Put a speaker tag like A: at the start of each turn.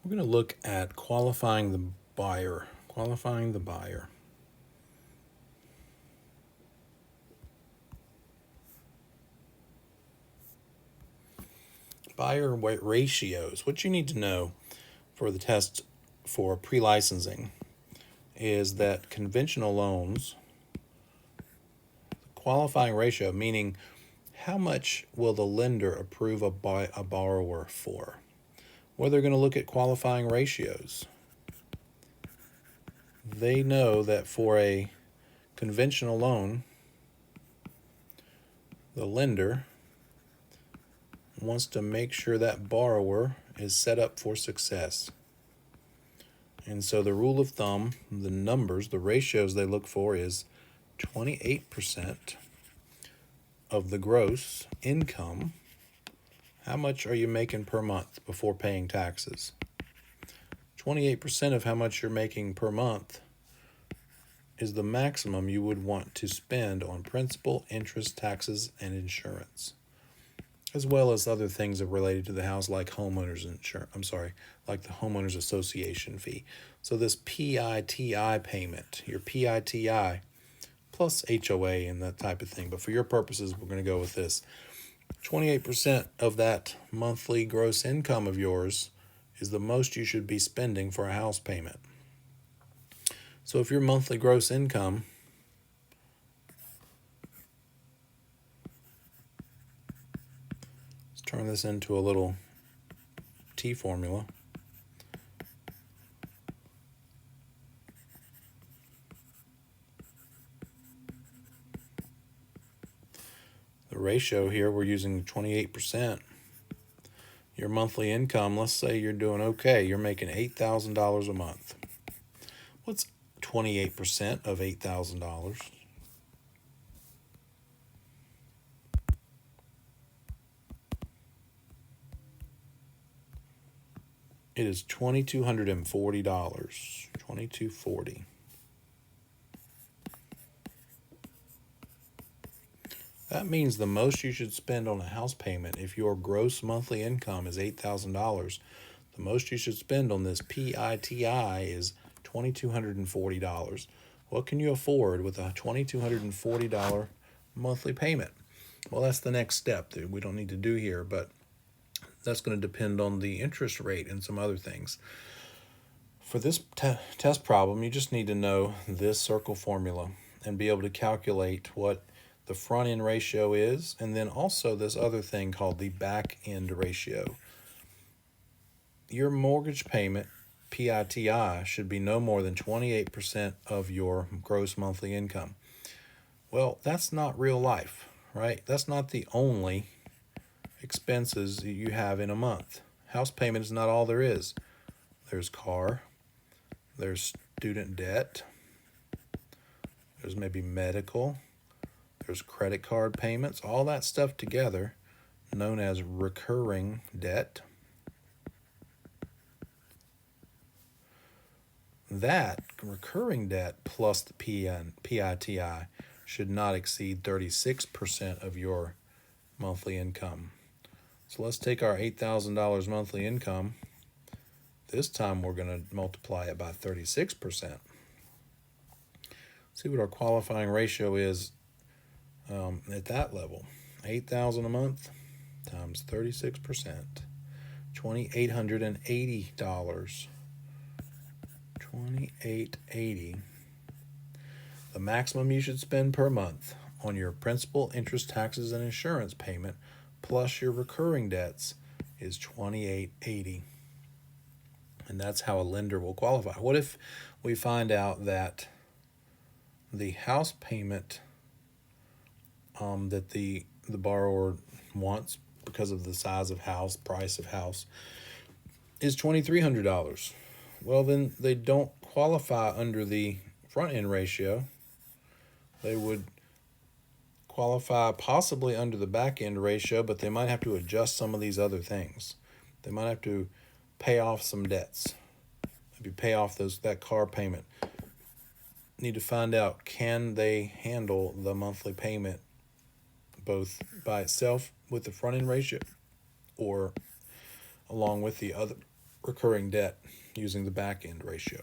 A: We're going to look at qualifying the buyer. Qualifying the buyer. Buyer ratios. What you need to know for the test for pre-licensing is that conventional loans, qualifying ratio, meaning how much will the lender approve a borrower for? Well, they're going to look at qualifying ratios. They know that for a conventional loan, the lender wants to make sure that borrower is set up for success. And so the rule of thumb, the numbers, the ratios they look for is 28% of the gross income. How much are you making per month before paying taxes? 28% of how much you're making per month is the maximum you would want to spend on principal, interest, taxes, and insurance, as well as other things that are related to the house, like homeowners insurance. Like the homeowners association fee. So this PITI payment, your PITI plus HOA and that type of thing. But for your purposes, we're going to go with this. 28% of that monthly gross income of yours is the most you should be spending for a house payment. So if your monthly gross income let's turn this into a little T formula. The ratio here, we're using 28%. Your monthly income, let's say you're doing okay. You're making $8,000 a month. What's 28% of $8,000? It is $2,240. $2,240. That means the most you should spend on a house payment, if your gross monthly income is $8,000, the most you should spend on this PITI is $2,240. What can you afford with a $2,240 monthly payment? Well, that's the next step that we don't need to do here, but that's going to depend on the interest rate and some other things. For this test problem, you just need to know this circle formula and be able to calculate what the front end ratio is, and then also this other thing called the back end ratio. Your mortgage payment, PITI, should be no more than 28% of your gross monthly income. Well, that's not real life, right? That's not the only expenses you have in a month. House payment is not all there is. There's car, there's student debt, there's maybe medical, there's credit card payments, all that stuff together, known as recurring debt. That recurring debt plus the PITI should not exceed 36% of your monthly income. So let's take our $8,000 monthly income. This time we're going to multiply it by 36%. See what our qualifying ratio is at that level. $8,000 a month times 36%, $2,880. $2,880. The maximum you should spend per month on your principal, interest, taxes, and insurance payment plus your recurring debts is $2,880. And that's how a lender will qualify. What if we find out that the house payment that the borrower wants because of the size of house, price of house, is $2,300? Well, then they don't qualify under the front end ratio. They would qualify possibly under the back end ratio, but they might have to adjust some of these other things. They might have to pay off some debts, maybe pay off that car payment. Need to find out, can they handle the monthly payment both by itself with the front end ratio or along with the recurring debt using the back end ratio.